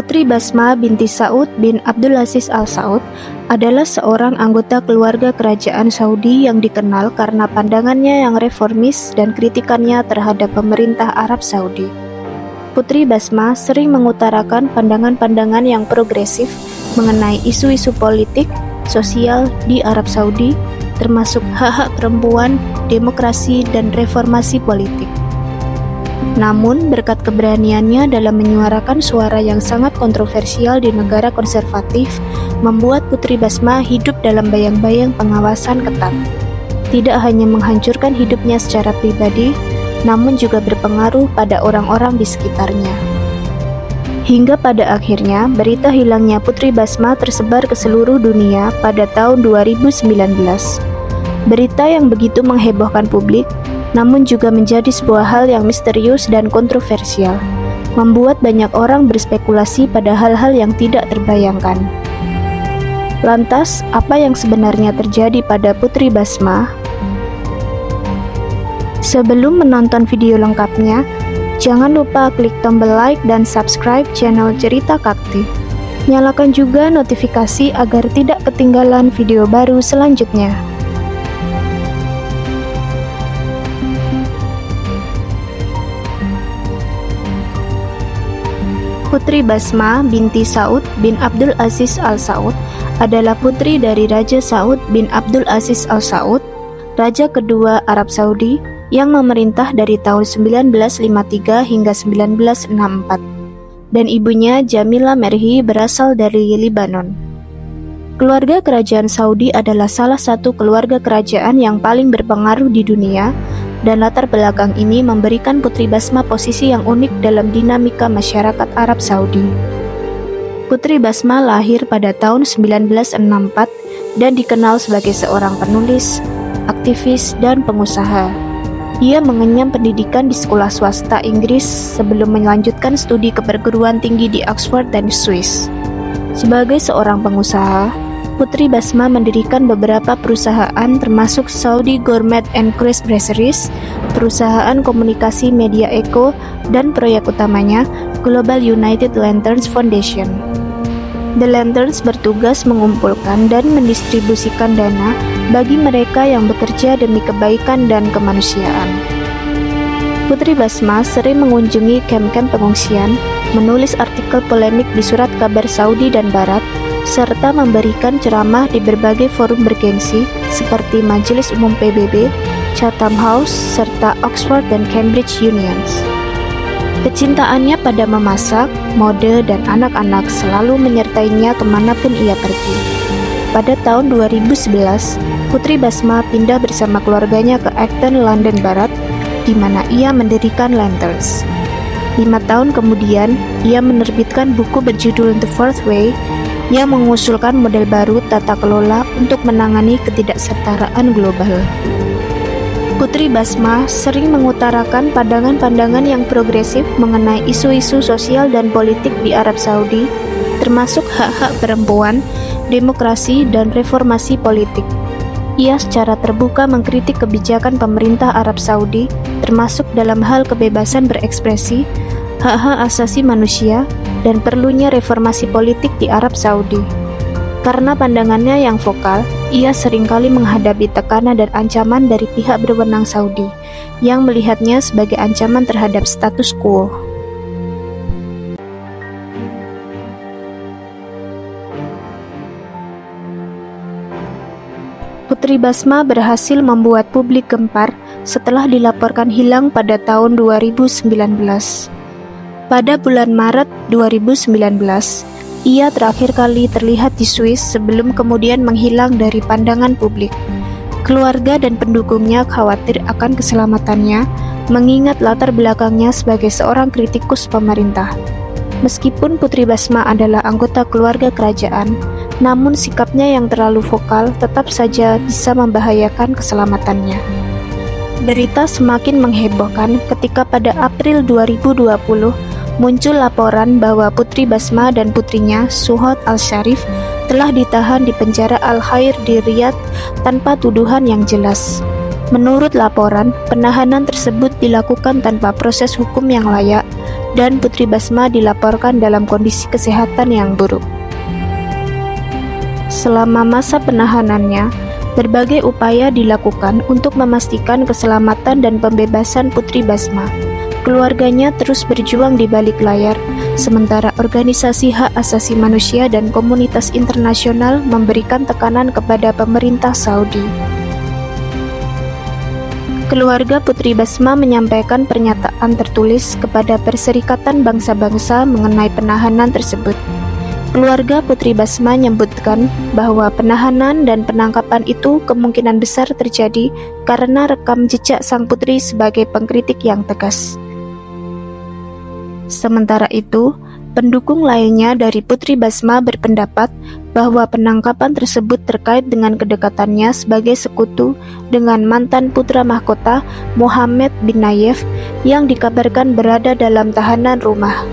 Putri Basma binti Saud bin Abdulaziz Al Saud adalah seorang anggota keluarga kerajaan Saudi yang dikenal karena pandangannya yang reformis dan kritikannya terhadap pemerintah Arab Saudi. Putri Basma sering mengutarakan pandangan-pandangan yang progresif mengenai isu-isu politik, sosial di Arab Saudi, termasuk hak-hak perempuan, demokrasi, dan reformasi politik. Namun, berkat keberaniannya dalam menyuarakan suara yang sangat kontroversial di negara konservatif, membuat Putri Basma hidup dalam bayang-bayang pengawasan ketat. Tidak hanya menghancurkan hidupnya secara pribadi, namun juga berpengaruh pada orang-orang di sekitarnya. Hingga pada akhirnya, berita hilangnya Putri Basma tersebar ke seluruh dunia pada tahun 2019. Berita yang begitu menghebohkan publik, namun juga menjadi sebuah hal yang misterius dan kontroversial, membuat banyak orang berspekulasi pada hal-hal yang tidak terbayangkan. Lantas, apa yang sebenarnya terjadi pada Putri Basma? Sebelum menonton video lengkapnya, jangan lupa klik tombol like dan subscribe channel Cerita Kakti. Nyalakan juga notifikasi agar tidak ketinggalan video baru selanjutnya. Putri Basma binti Saud bin Abdul Aziz Al Saud adalah putri dari Raja Saud bin Abdul Aziz Al Saud, Raja kedua Arab Saudi yang memerintah dari tahun 1953 hingga 1964, dan ibunya Jamila Merhi berasal dari Lebanon. Keluarga kerajaan Saudi adalah salah satu keluarga kerajaan yang paling berpengaruh di dunia, dan latar belakang ini memberikan Putri Basma posisi yang unik dalam dinamika masyarakat Arab Saudi. Putri Basma lahir pada tahun 1964 dan dikenal sebagai seorang penulis, aktivis, dan pengusaha. Ia mengenyam pendidikan di sekolah swasta Inggris sebelum melanjutkan studi ke perguruan tinggi di Oxford dan Swiss. Sebagai seorang pengusaha, Putri Basma mendirikan beberapa perusahaan termasuk Saudi Gourmet and Cruise Brasseries, perusahaan komunikasi media Eko, dan proyek utamanya Global United Lanterns Foundation. The Lanterns bertugas mengumpulkan dan mendistribusikan dana bagi mereka yang bekerja demi kebaikan dan kemanusiaan. Putri Basma sering mengunjungi kamp-kamp pengungsian, menulis artikel polemik di surat kabar Saudi dan Barat, serta memberikan ceramah di berbagai forum bergengsi seperti Majelis Umum PBB, Chatham House, serta Oxford dan Cambridge Unions. Kecintaannya pada memasak, mode, dan anak-anak selalu menyertainya kemanapun ia pergi. Pada tahun 2011, Putri Basma pindah bersama keluarganya ke Acton, London Barat, di mana ia mendirikan Lanterns. 5 tahun kemudian, ia menerbitkan buku berjudul The Fourth Way, yang mengusulkan model baru tata kelola untuk menangani ketidaksetaraan global. Putri Basma sering mengutarakan pandangan-pandangan yang progresif mengenai isu-isu sosial dan politik di Arab Saudi, termasuk hak-hak perempuan, demokrasi, dan reformasi politik. Ia secara terbuka mengkritik kebijakan pemerintah Arab Saudi, termasuk dalam hal kebebasan berekspresi, hak-hak asasi manusia, dan perlunya reformasi politik di Arab Saudi. Karena pandangannya yang vokal, ia seringkali menghadapi tekanan dan ancaman dari pihak berwenang Saudi, yang melihatnya sebagai ancaman terhadap status quo. Putri Basma berhasil membuat publik gempar setelah dilaporkan hilang pada tahun 2019. Pada bulan Maret 2019, ia terakhir kali terlihat di Swiss sebelum kemudian menghilang dari pandangan publik. Keluarga dan pendukungnya khawatir akan keselamatannya, mengingat latar belakangnya sebagai seorang kritikus pemerintah. Meskipun Putri Basma adalah anggota keluarga kerajaan, namun sikapnya yang terlalu vokal tetap saja bisa membahayakan keselamatannya. Berita semakin menghebohkan ketika pada April 2020, muncul laporan bahwa Putri Basma dan putrinya, Suhad Al-Sharif, telah ditahan di penjara Al-Khair di Riyadh tanpa tuduhan yang jelas. Menurut laporan, penahanan tersebut dilakukan tanpa proses hukum yang layak dan Putri Basma dilaporkan dalam kondisi kesehatan yang buruk. Selama masa penahanannya, berbagai upaya dilakukan untuk memastikan keselamatan dan pembebasan Putri Basma. Keluarganya terus berjuang di balik layar, sementara organisasi hak asasi manusia dan komunitas internasional memberikan tekanan kepada pemerintah Saudi. Keluarga Putri Basma menyampaikan pernyataan tertulis kepada Perserikatan Bangsa-Bangsa mengenai penahanan tersebut. Keluarga Putri Basma menyebutkan bahwa penahanan dan penangkapan itu kemungkinan besar terjadi karena rekam jejak sang putri sebagai pengkritik yang tegas. Sementara itu, pendukung lainnya dari Putri Basma berpendapat bahwa penangkapan tersebut terkait dengan kedekatannya sebagai sekutu dengan mantan putra mahkota Mohammed bin Nayef yang dikabarkan berada dalam tahanan rumah.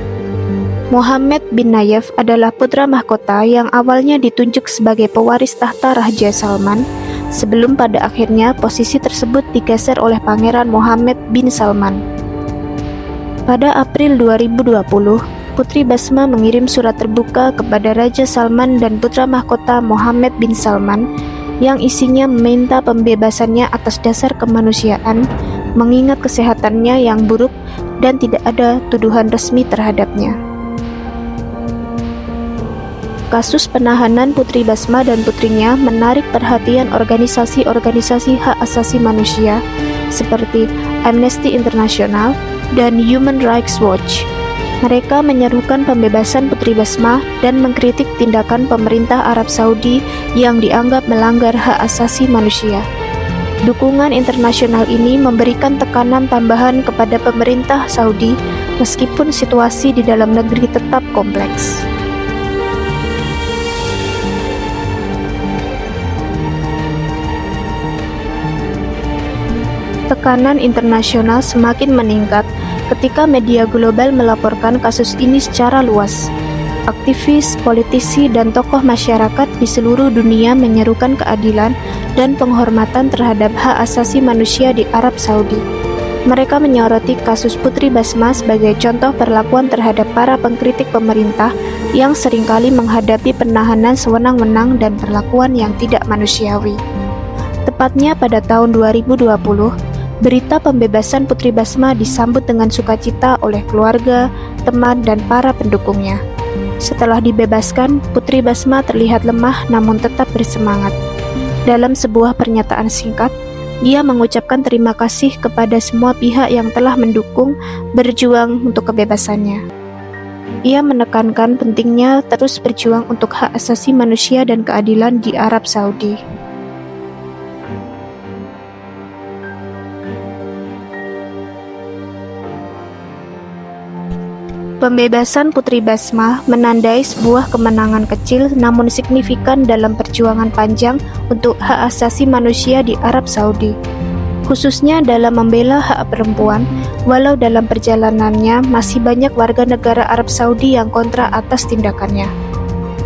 Mohammed bin Nayef adalah putra mahkota yang awalnya ditunjuk sebagai pewaris tahta Raja Salman, sebelum pada akhirnya posisi tersebut digeser oleh Pangeran Mohammed bin Salman. Pada April 2020, Putri Basma mengirim surat terbuka kepada Raja Salman dan putra mahkota Mohammed bin Salman yang isinya meminta pembebasannya atas dasar kemanusiaan, mengingat kesehatannya yang buruk dan tidak ada tuduhan resmi terhadapnya. Kasus penahanan Putri Basma dan putrinya menarik perhatian organisasi-organisasi hak asasi manusia seperti Amnesty International dan Human Rights Watch. Mereka menyerukan pembebasan Putri Basma dan mengkritik tindakan pemerintah Arab Saudi yang dianggap melanggar hak asasi manusia. Dukungan internasional ini memberikan tekanan tambahan kepada pemerintah Saudi meskipun situasi di dalam negeri tetap kompleks. Tekanan internasional semakin meningkat ketika media global melaporkan kasus ini secara luas. Aktivis, politisi, dan tokoh masyarakat di seluruh dunia menyerukan keadilan dan penghormatan terhadap hak asasi manusia di Arab Saudi. Mereka menyoroti kasus Putri Basma sebagai contoh perlakuan terhadap para pengkritik pemerintah yang seringkali menghadapi penahanan sewenang-wenang dan perlakuan yang tidak manusiawi. Tepatnya pada tahun 2020, berita pembebasan Putri Basma disambut dengan sukacita oleh keluarga, teman, dan para pendukungnya. Setelah dibebaskan, Putri Basma terlihat lemah namun tetap bersemangat. Dalam sebuah pernyataan singkat, dia mengucapkan terima kasih kepada semua pihak yang telah mendukung berjuang untuk kebebasannya. Ia menekankan pentingnya terus berjuang untuk hak asasi manusia dan keadilan di Arab Saudi. Pembebasan Putri Basma menandai sebuah kemenangan kecil namun signifikan dalam perjuangan panjang untuk hak asasi manusia di Arab Saudi, khususnya dalam membela hak perempuan, walau dalam perjalanannya masih banyak warga negara Arab Saudi yang kontra atas tindakannya.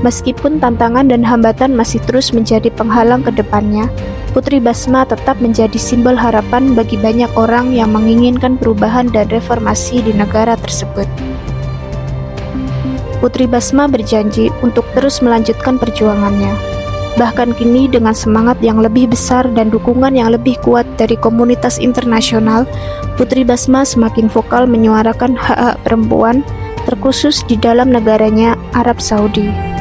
Meskipun tantangan dan hambatan masih terus menjadi penghalang ke depannya, Putri Basma tetap menjadi simbol harapan bagi banyak orang yang menginginkan perubahan dan reformasi di negara tersebut. Putri Basma berjanji untuk terus melanjutkan perjuangannya. Bahkan kini dengan semangat yang lebih besar dan dukungan yang lebih kuat dari komunitas internasional, Putri Basma semakin vokal menyuarakan hak-hak perempuan, terkhusus di dalam negaranya Arab Saudi.